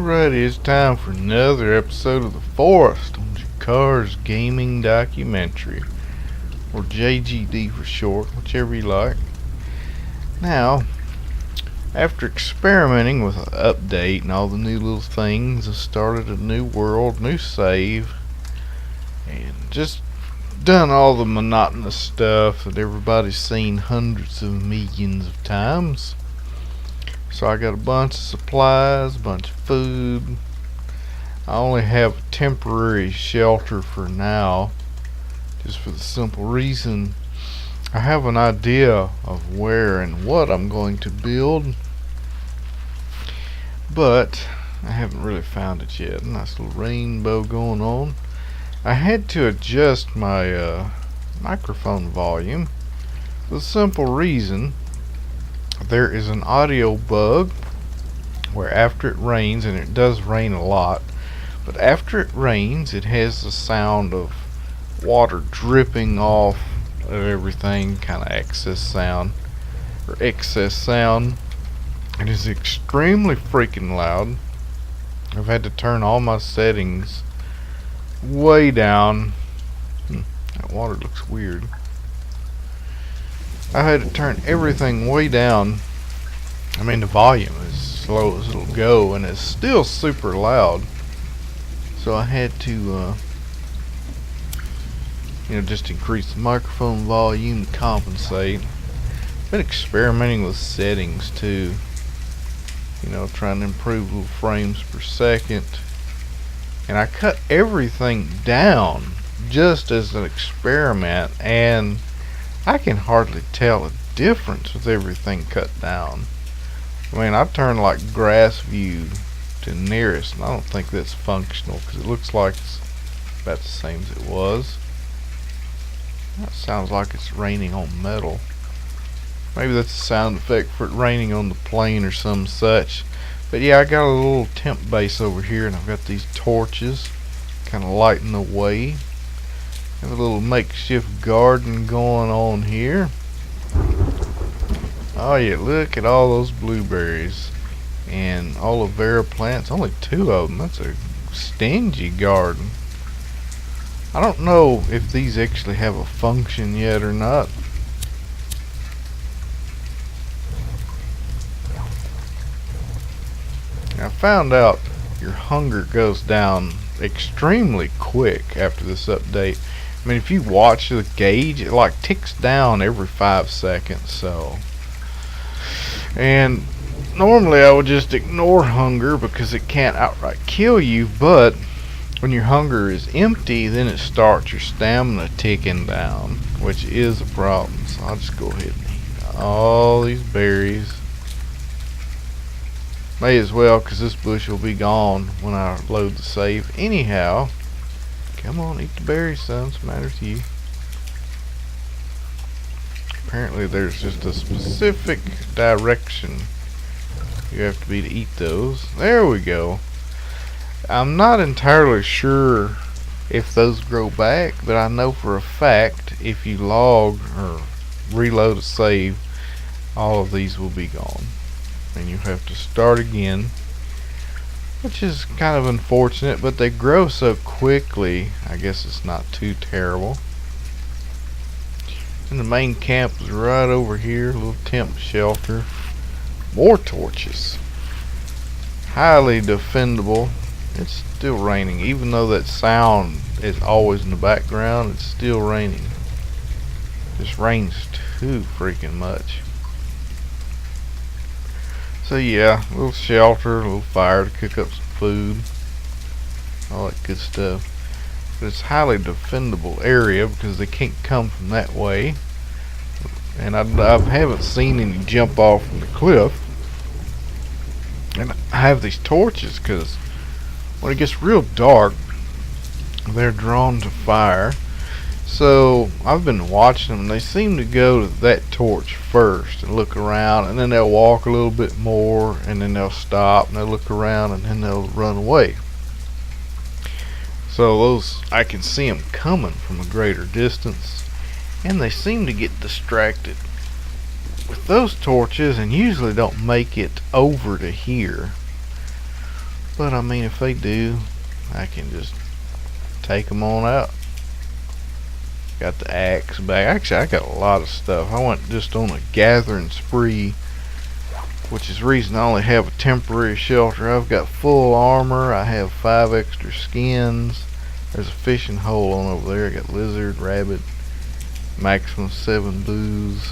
Alrighty, it's time for another episode of The Forest on Jekhar's Gaming Documentary, or JGD for short, whichever you like. Now, after experimenting with an update and all the new little things, I started a new world, new save, and just done all the monotonous stuff that everybody's seen hundreds of millions of times. So I got a bunch of supplies, a bunch of food. I only have a temporary shelter for now, just for the simple reason I have an idea of where and what I'm going to build, but I haven't really found it yet. Nice little rainbow going on. I had to adjust my microphone volume for the simple reason there is an audio bug where after it rains, and it does rain a lot, but after it rains it has the sound of water dripping off of everything, kind of excess sound. It is extremely freaking loud. I've had to turn all my settings way down. That water looks weird. I had to turn everything way down. I mean, the volume is slow as it'll go, and it's still super loud. So I had to, just increase the microphone volume to compensate. Been experimenting with settings too. Trying to improve little frames per second. And I cut everything down just as an experiment, and I can hardly tell a difference with everything cut down. I mean, I turned like grass view to nearest, and I don't think that's functional because it looks like it's about the same as it was. That sounds like it's raining on metal. Maybe that's a sound effect for it raining on the plane or some such. But yeah, I got a little temp base over here, and I've got these torches kind of lighting the way. Have a little makeshift garden going on here. Oh yeah, look at all those blueberries and aloe vera plants. Only 2 of them. That's a stingy garden. I don't know if these actually have a function yet or not. I found out your hunger goes down extremely quick after this update. I mean, if you watch the gauge, it like ticks down every 5 seconds. So, and normally I would just ignore hunger because it can't outright kill you, but when your hunger is empty, then it starts your stamina ticking down, which is a problem. So I'll just go ahead and eat all these berries. May as well, because this bush will be gone when I load the save anyhow. Come on, eat the berries, son. What's the matter with you? Apparently there's just a specific direction you have to be to eat those. There we go. I'm not entirely sure if those grow back, but I know for a fact if you log or reload a save, all of these will be gone. And you have to start again, which is kind of unfortunate, but they grow so quickly, I guess it's not too terrible. And the main camp is right over here, a little temp shelter. More torches. Highly defendable. It's still raining, even though that sound is always in the background, it's still raining. This rains too freaking much. So yeah, a little shelter, a little fire to cook up some food, all that good stuff. But it's a highly defendable area because they can't come from that way. And I haven't seen any jump off from the cliff. And I have these torches because when it gets real dark, they're drawn to fire. So I've been watching them. They seem to go to that torch first and look around, and then they'll walk a little bit more, and then they'll stop and they'll look around, and then they'll run away. So those, I can see them coming from a greater distance, and they seem to get distracted with those torches and usually don't make it over to here. But I mean, if they do, I can just take them on out. Got the axe back. Actually, I got a lot of stuff. I went just on a gathering spree, which is the reason I only have a temporary shelter. I've got full armor. I have 5 extra skins. There's a fishing hole on over there. I got lizard, rabbit, maximum 7 booze,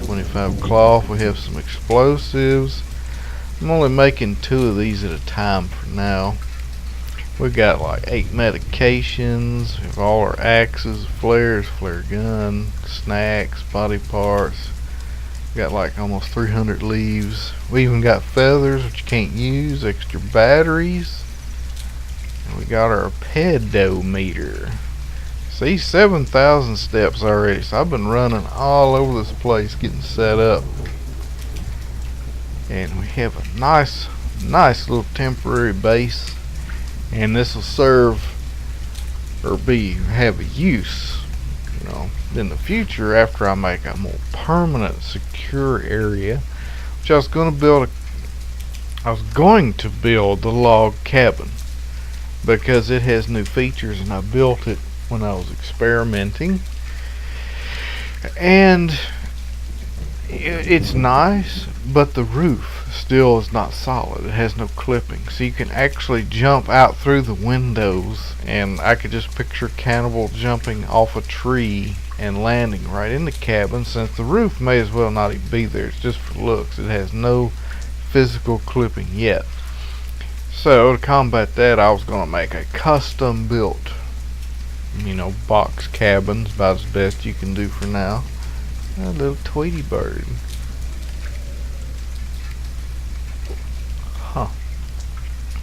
25 cloth. We have some explosives. I'm only making 2 of these at a time for now. We got like 8 medications. We have all our axes, flares, flare gun, snacks, body parts. We got like almost 300 leaves. We even got feathers, which you can't use, extra batteries. And we got our pedometer. See, 7,000 steps already. So I've been running all over this place getting set up. And we have a nice little temporary base. And this will serve or have a use, you know, in the future after I make a more permanent secure area, which I was going to build the log cabin because it has new features, and I built it when I was experimenting, and it's nice, but the roof still is not solid. It has no clipping, so you can actually jump out through the windows, and I could just picture Cannibal jumping off a tree and landing right in the cabin, since the roof may as well not even be there. It's just for looks. It has no physical clipping yet. So to combat that, I was going to make a custom built, you know, box cabins, about as best you can do for now. A little Tweety bird. Huh.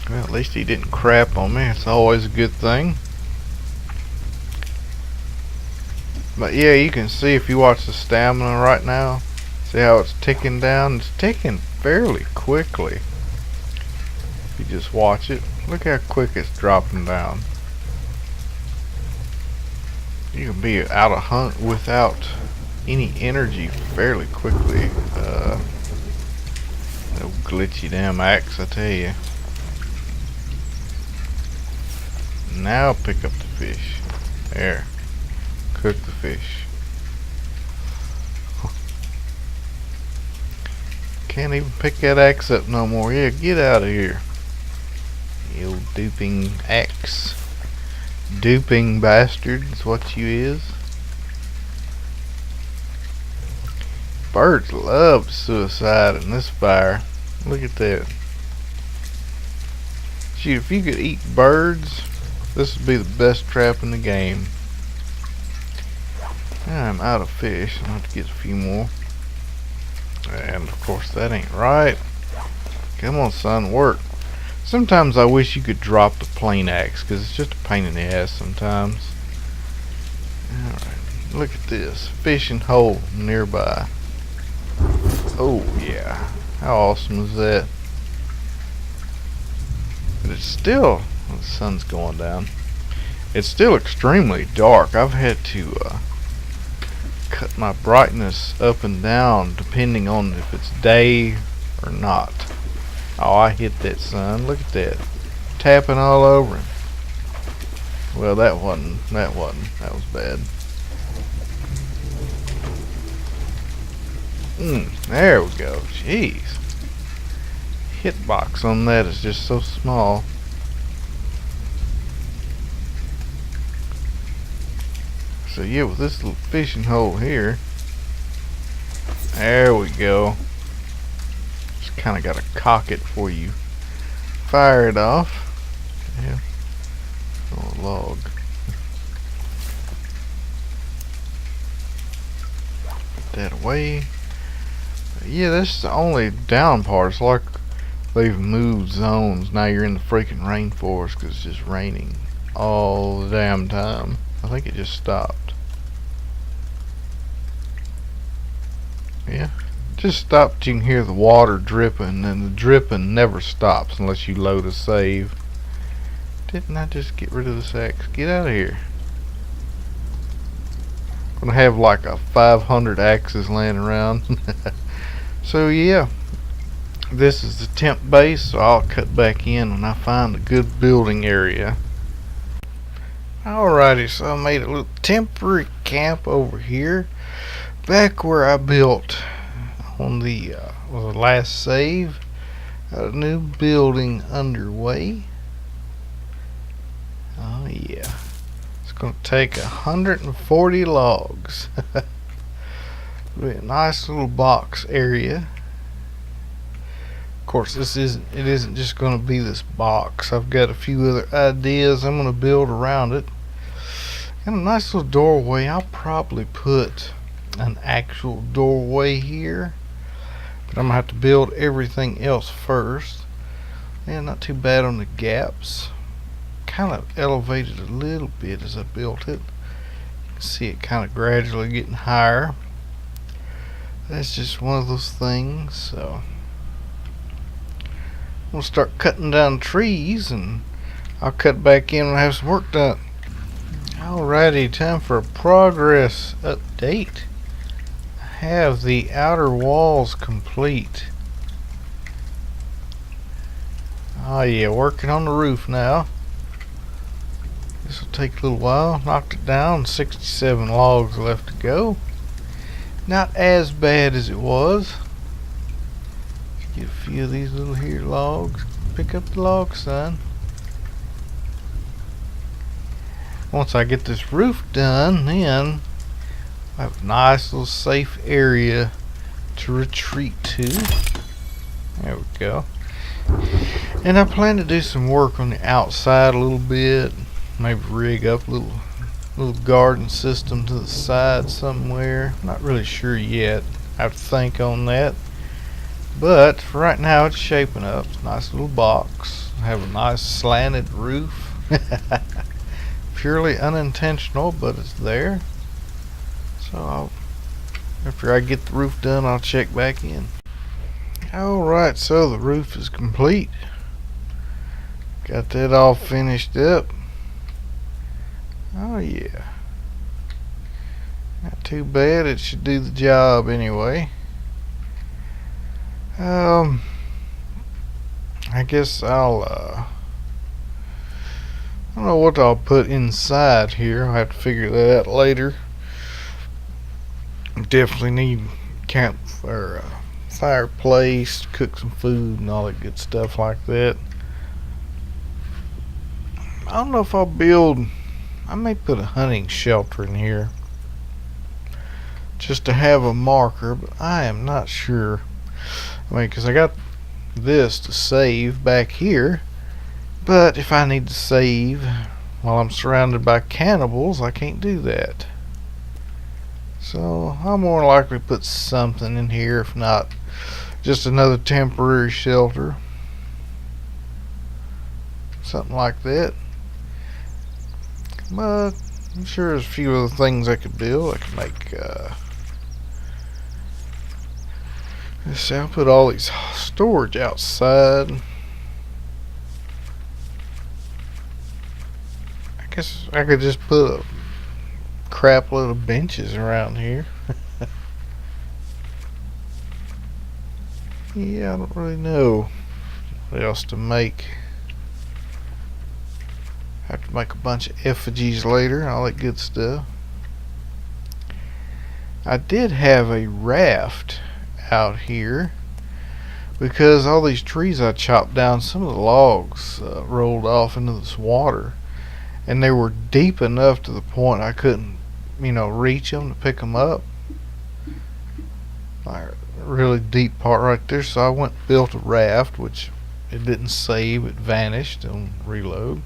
Well, at least he didn't crap on me. It's always a good thing. But yeah, you can see if you watch the stamina right now. See how it's ticking down? It's ticking fairly quickly. If you just watch it. Look how quick it's dropping down. You can be out of hunt without any energy fairly quickly. No glitchy damn axe, I tell you. Now pick up the fish. There. Cook the fish. Can't even pick that axe up no more. Yeah, get out of here. You old duping axe. Duping bastard is what you is. Birds love suicide in this fire. Look at that. Shoot, if you could eat birds, this would be the best trap in the game. I'm out of fish. I'm going to have to get a few more. And of course that ain't right. Come on, son, work. Sometimes I wish you could drop the plain axe, because it's just a pain in the ass sometimes. Alright, look at this. Fishing hole nearby. Oh yeah, how awesome is that? But it's still, well, the sun's going down. It's still extremely dark. I've had to cut my brightness up and down depending on if it's day or not. Oh, I hit that sun. Look at that. Tapping all over him. Well, that wasn't. That was bad. There we go. Jeez. Hitbox on that is just so small. So yeah, with this little fishing hole here. There we go. Just kind of got to cock it before you fire it off. Yeah. Oh, a log. Put that away. Yeah, that's the only down part. It's like they've moved zones. Now you're in the freaking rainforest because it's just raining all the damn time. I think it just stopped. Yeah, just stopped. You can hear the water dripping, and the dripping never stops unless you load a save. Didn't I just get rid of this axe? Get out of here. I'm gonna have like a 500 axes laying around. So yeah, This is the temp base, so I'll cut back in when I find a good building area. Alrighty, so I made a little temporary camp over here, back where I built on the last save. Got a new building underway. Oh yeah, it's gonna take 140 logs. Be a nice little box area. Of course, it isn't just going to be this box. I've got a few other ideas I'm going to build around it. And a nice little doorway. I'll probably put an actual doorway here, but I'm going to have to build everything else first. And not too bad on the gaps. Kind of elevated a little bit as I built it. You can see it kind of gradually getting higher. That's just one of those things. So we'll start cutting down trees, and I'll cut back in when I have some work done. Alrighty, time for a progress update. I have the outer walls complete. Oh yeah, working on the roof now. This will take a little while. Knocked it down, 67 logs left to go. Not as bad as it was. Get a few of these little here logs. Pick up the log, son. Once I get this roof done, then I have a nice little safe area to retreat to. There we go. And I plan to do some work on the outside a little bit. Maybe rig up a little garden system to the side somewhere. Not really sure yet. I have to think on that. But for right now, it's shaping up. Nice little box. I have a nice slanted roof. Purely unintentional, but it's there. So after I get the roof done, I'll check back in. Alright, so the roof is complete. Got that all finished up. Oh yeah. Not too bad. It should do the job anyway. I guess I don't know what I'll put inside here. I'll have to figure that out later. Definitely need camp or fireplace to cook some food and all that good stuff like that. I don't know if I'll build. I may put a hunting shelter in here just to have a marker, but I am not sure. I mean, because I got this to save back here, but if I need to save while I'm surrounded by cannibals, I can't do that. So I'll more likely put something in here, if not just another temporary shelter, something like that. But I'm sure there's a few other things I could build. I could make let's see, I'll put all these storage outside. I guess I could just put a crap load of benches around here. Yeah, I don't really know what else to make. Have to make a bunch of effigies later and all that good stuff. I did have a raft out here because all these trees I chopped down, some of the logs rolled off into this water, and they were deep enough to the point I couldn't, reach them to pick them up. Like a really deep part right there. So I went and built a raft, which it didn't save, it vanished on reload.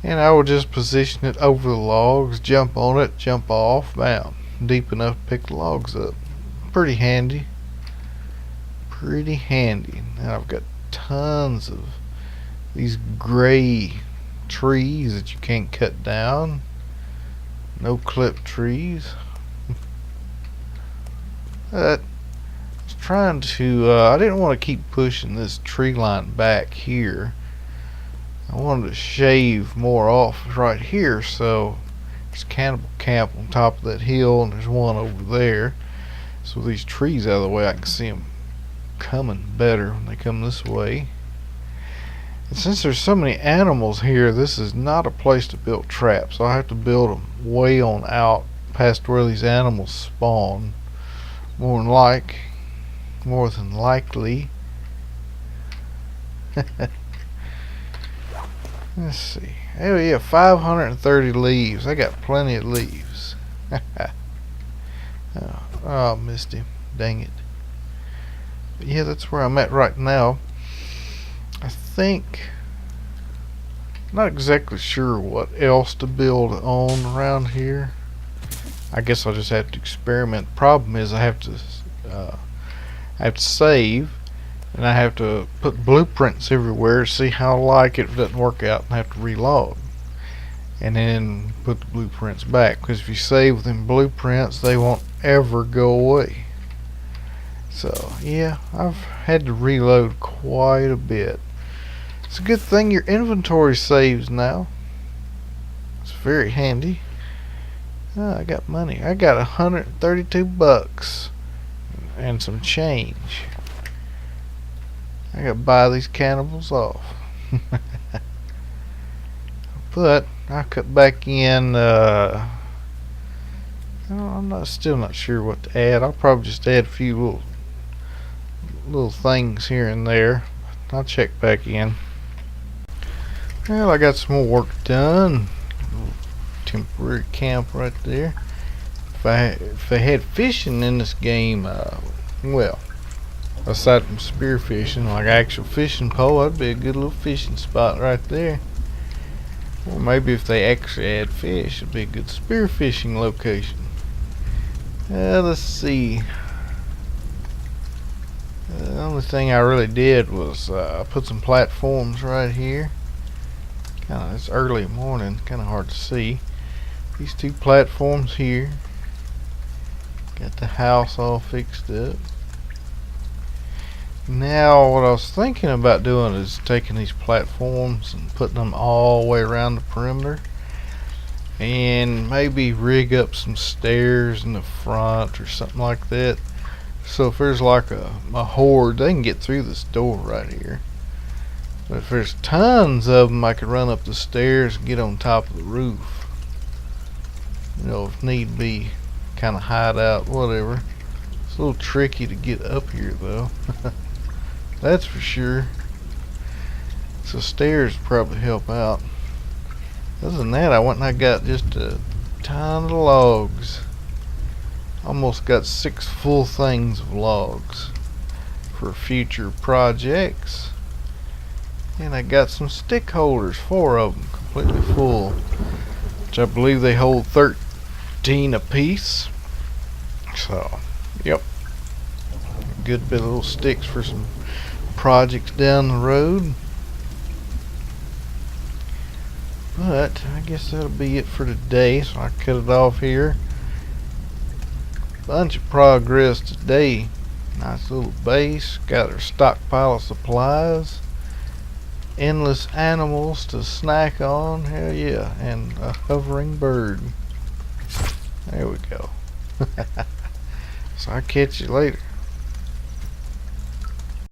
And I would just position it over the logs, jump on it, jump off, bam, deep enough to pick the logs up. Pretty handy. Pretty handy. And I've got tons of these gray trees that you can't cut down. No clip trees. But I was trying to, I didn't want to keep pushing this tree line back here. I wanted to shave more off right here, so there's a cannibal camp on top of that hill, and there's one over there. So with these trees out of the way, I can see them coming better when they come this way. And since there's so many animals here, this is not a place to build traps. So I have to build them way on out past where these animals spawn. More than likely. Let's see. Oh yeah, 530 leaves. I got plenty of leaves. Oh, missed him. Dang it. But yeah, that's where I'm at right now. I think, not exactly sure what else to build on around here. I guess I'll just have to experiment. The problem is I have to save, and I have to put blueprints everywhere, see how I like it. If it doesn't work out, and I have to relog, and then put the blueprints back. Because if you save them blueprints, they won't ever go away. So yeah, I've had to reload quite a bit. It's a good thing your inventory saves now. It's very handy. Oh, I got money. I got 132 bucks and some change. I gotta buy these cannibals off. But I cut back in. I'm still not sure what to add. I'll probably just add a few little things here and there. I'll check back in. Well, I got some more work done. Temporary camp right there. If they had fishing in this game, well, aside from spear fishing, like actual fishing pole, that'd be a good little fishing spot right there. Or maybe if they actually had fish, it'd be a good spear fishing location. Let's see. The only thing I really did was put some platforms right here. It's early morning, kind of hard to see. These two platforms here. Got the house all fixed up. Now what I was thinking about doing is taking these platforms and putting them all the way around the perimeter, and maybe rig up some stairs in the front or something like that. So if there's like a horde, they can get through this door right here. But if there's tons of them, I could run up the stairs and get on top of the roof. You know, if need be, kind of hide out, whatever. It's a little tricky to get up here though. That's for sure. So stairs probably help out. Other than that, I went and I got just a ton of logs. Almost got 6 full things of logs for future projects. And I got some stick holders, 4 of them, completely full, which I believe they hold 13 apiece. So, yep, a good bit of little sticks for some projects down the road. But I guess that'll be it for today, so I cut it off here. Bunch of progress today. Nice little base, got our stockpile of supplies, endless animals to snack on, hell yeah, and a hovering bird. There we go. So I'll catch you later.